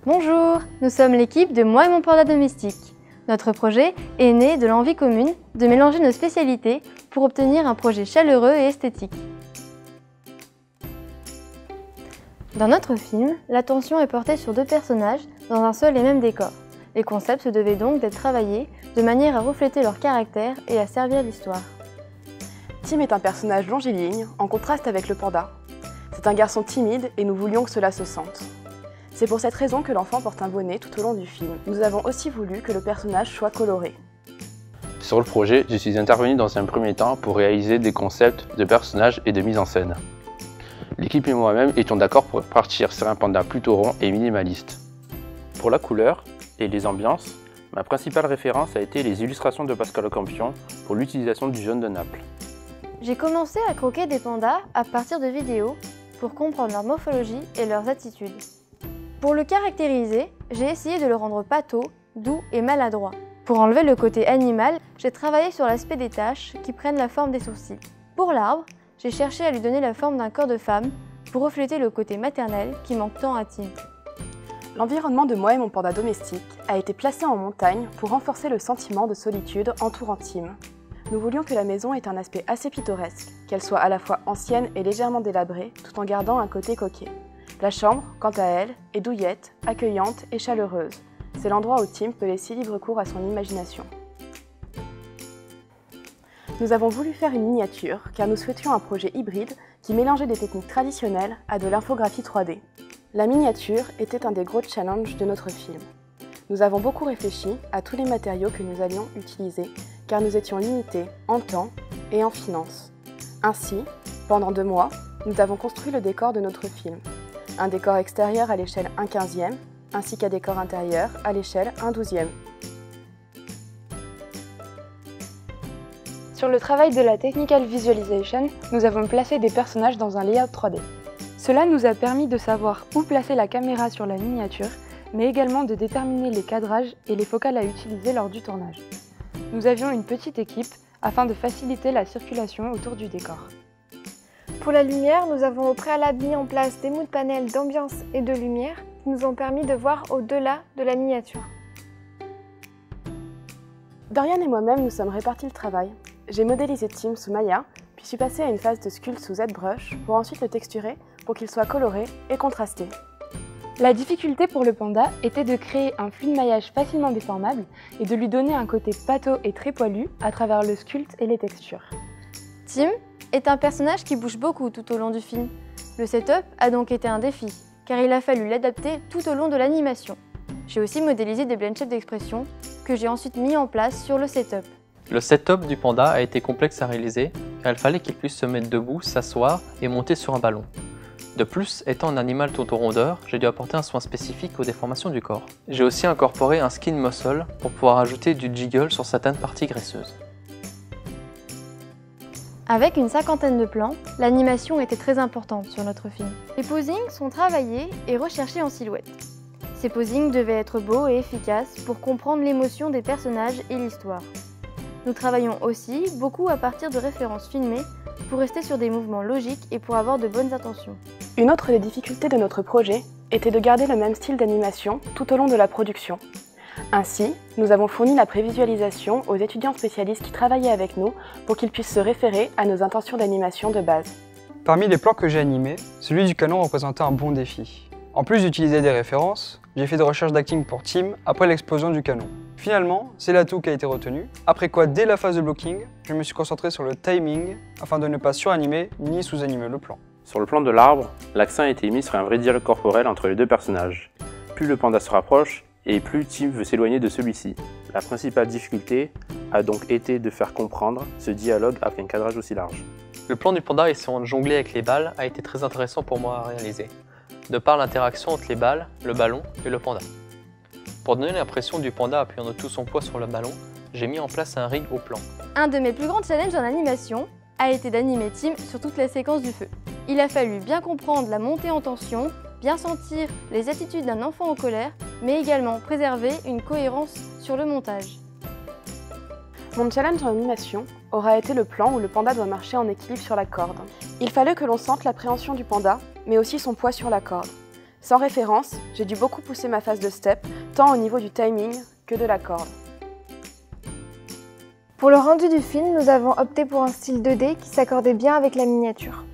Bonjour, nous sommes l'équipe de Moi et mon panda domestique. Notre projet est né de l'envie commune de mélanger nos spécialités pour obtenir un projet chaleureux et esthétique. Dans notre film, l'attention est portée sur deux personnages dans un seul et même décor. Les concepts se devaient donc d'être travaillés de manière à refléter leur caractère et à servir l'histoire. Tim est un personnage longiligne, en contraste avec le panda. C'est un garçon timide et nous voulions que cela se sente. C'est pour cette raison que l'enfant porte un bonnet tout au long du film. Nous avons aussi voulu que le personnage soit coloré. Sur le projet, je suis intervenu dans un premier temps pour réaliser des concepts de personnages et de mise en scène. L'équipe et moi-même étions d'accord pour partir sur un panda plutôt rond et minimaliste. Pour la couleur et les ambiances, ma principale référence a été les illustrations de Pascal Ocampion pour l'utilisation du jaune de Naples. J'ai commencé à croquer des pandas à partir de vidéos pour comprendre leur morphologie et leurs attitudes. Pour le caractériser, j'ai essayé de le rendre pâteau, doux et maladroit. Pour enlever le côté animal, j'ai travaillé sur l'aspect des taches qui prennent la forme des sourcils. Pour l'arbre, j'ai cherché à lui donner la forme d'un corps de femme pour refléter le côté maternel qui manque tant à Tim. L'environnement de Moi et mon panda domestique a été placé en montagne pour renforcer le sentiment de solitude entourant Tim. Nous voulions que la maison ait un aspect assez pittoresque, qu'elle soit à la fois ancienne et légèrement délabrée, tout en gardant un côté coquet. La chambre, quant à elle, est douillette, accueillante et chaleureuse. C'est l'endroit où Tim peut laisser libre cours à son imagination. Nous avons voulu faire une miniature car nous souhaitions un projet hybride qui mélangeait des techniques traditionnelles à de l'infographie 3D. La miniature était un des gros challenges de notre film. Nous avons beaucoup réfléchi à tous les matériaux que nous allions utiliser car nous étions limités en temps et en finances. Ainsi, pendant 2 mois, nous avons construit le décor de notre film. Un décor extérieur à l'échelle 1/15e, ainsi qu'un décor intérieur à l'échelle 1/12e. Sur le travail de la Technical Visualization, nous avons placé des personnages dans un layout 3D. Cela nous a permis de savoir où placer la caméra sur la miniature, mais également de déterminer les cadrages et les focales à utiliser lors du tournage. Nous avions une petite équipe afin de faciliter la circulation autour du décor. Pour la lumière, nous avons au préalable mis en place des mood panels d'ambiance et de lumière qui nous ont permis de voir au-delà de la miniature. Dorian et moi-même nous sommes répartis le travail. J'ai modélisé Tim sous Maya, puis suis passée à une phase de sculpt sous ZBrush pour ensuite le texturer pour qu'il soit coloré et contrasté. La difficulté pour le panda était de créer un flux de maillage facilement déformable et de lui donner un côté pâteau et très poilu à travers le sculpt et les textures. Tim est un personnage qui bouge beaucoup tout au long du film. Le setup a donc été un défi, car il a fallu l'adapter tout au long de l'animation. J'ai aussi modélisé des blend shapes d'expression que j'ai ensuite mis en place sur le setup. Le setup du panda a été complexe à réaliser car il fallait qu'il puisse se mettre debout, s'asseoir et monter sur un ballon. De plus, étant un animal tout en rondeur, j'ai dû apporter un soin spécifique aux déformations du corps. J'ai aussi incorporé un skin muscle pour pouvoir ajouter du jiggle sur certaines parties graisseuses. Avec une 50aine de plans, l'animation était très importante sur notre film. Les posings sont travaillés et recherchés en silhouette. Ces posings devaient être beaux et efficaces pour comprendre l'émotion des personnages et l'histoire. Nous travaillons aussi beaucoup à partir de références filmées pour rester sur des mouvements logiques et pour avoir de bonnes intentions. Une autre des difficultés de notre projet était de garder le même style d'animation tout au long de la production. Ainsi, nous avons fourni la prévisualisation aux étudiants spécialistes qui travaillaient avec nous pour qu'ils puissent se référer à nos intentions d'animation de base. Parmi les plans que j'ai animés, celui du canon représentait un bon défi. En plus d'utiliser des références, j'ai fait des recherches d'acting pour Tim après l'explosion du canon. Finalement, c'est l'atout qui a été retenu, après quoi dès la phase de blocking, je me suis concentré sur le timing afin de ne pas suranimer ni sous-animer le plan. Sur le plan de l'arbre, l'accent a été mis sur un vrai dialogue corporel entre les deux personnages. Plus le panda se rapproche, et plus Tim veut s'éloigner de celui-ci. La principale difficulté a donc été de faire comprendre ce dialogue avec un cadrage aussi large. Le plan du panda essayant de jongler avec les balles a été très intéressant pour moi à réaliser, de par l'interaction entre les balles, le ballon et le panda. Pour donner l'impression du panda appuyant de tout son poids sur le ballon, j'ai mis en place un rig au plan. Un de mes plus grands challenges en animation a été d'animer Tim sur toute la séquence du feu. Il a fallu bien comprendre la montée en tension, bien sentir les attitudes d'un enfant en colère, mais également préserver une cohérence sur le montage. Mon challenge en animation aura été le plan où le panda doit marcher en équilibre sur la corde. Il fallait que l'on sente l'appréhension du panda, mais aussi son poids sur la corde. Sans référence, j'ai dû beaucoup pousser ma phase de step, tant au niveau du timing que de la corde. Pour le rendu du film, nous avons opté pour un style 2D qui s'accordait bien avec la miniature.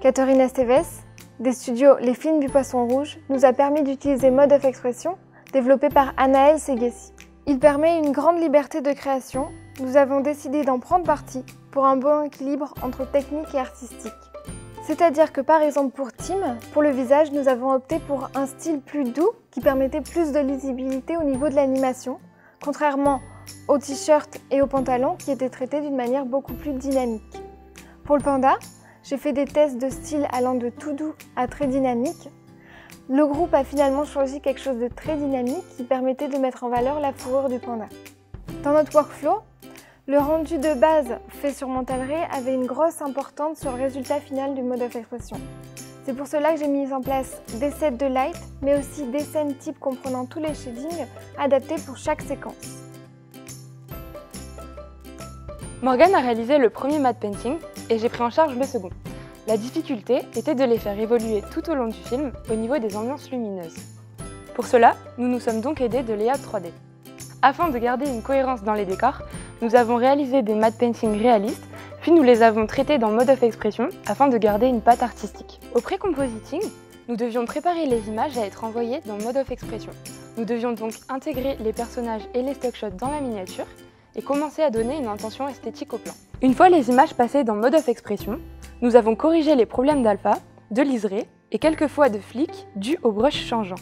Caterina Esteves, des studios Les Films du Poisson Rouge, nous a permis d'utiliser Mode of Expression, développé par Anaël Segessi. Il permet une grande liberté de création. Nous avons décidé d'en prendre parti pour un bon équilibre entre technique et artistique. C'est-à-dire que par exemple pour Tim, pour le visage, nous avons opté pour un style plus doux qui permettait plus de lisibilité au niveau de l'animation, contrairement aux t-shirts et aux pantalons qui étaient traités d'une manière beaucoup plus dynamique. Pour le panda, j'ai fait des tests de style allant de tout doux à très dynamique. Le groupe a finalement choisi quelque chose de très dynamique qui permettait de mettre en valeur la fourrure du panda. Dans notre workflow, le rendu de base fait sur Mental Ray avait une grosse importance sur le résultat final du Mode of Expression. C'est pour cela que j'ai mis en place des sets de light, mais aussi des scènes types comprenant tous les shadings adaptés pour chaque séquence. Morgane a réalisé le premier matte painting et j'ai pris en charge le second. La difficulté était de les faire évoluer tout au long du film au niveau des ambiances lumineuses. Pour cela, nous nous sommes donc aidés de layout 3D. Afin de garder une cohérence dans les décors, nous avons réalisé des matte paintings réalistes, puis nous les avons traités dans Mode of Expression afin de garder une patte artistique. Au pré-compositing, nous devions préparer les images à être envoyées dans Mode of Expression. Nous devions donc intégrer les personnages et les stock shots dans la miniature et commencer à donner une intention esthétique au plan. Une fois les images passées dans Mode of Expression, nous avons corrigé les problèmes d'alpha, de liseré et quelquefois de flics dus au brush changeant.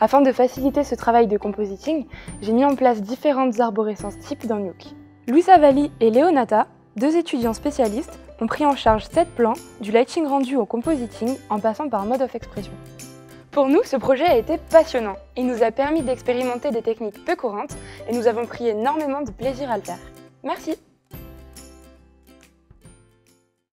Afin de faciliter ce travail de compositing, j'ai mis en place différentes arborescences types dans Nuke. Louisa Valli et Leonata, deux étudiants spécialistes, ont pris en charge 7 plans, du lighting rendu au compositing en passant par Mode of Expression. Pour nous, ce projet a été passionnant. Il nous a permis d'expérimenter des techniques peu courantes et nous avons pris énormément de plaisir à le faire. Merci!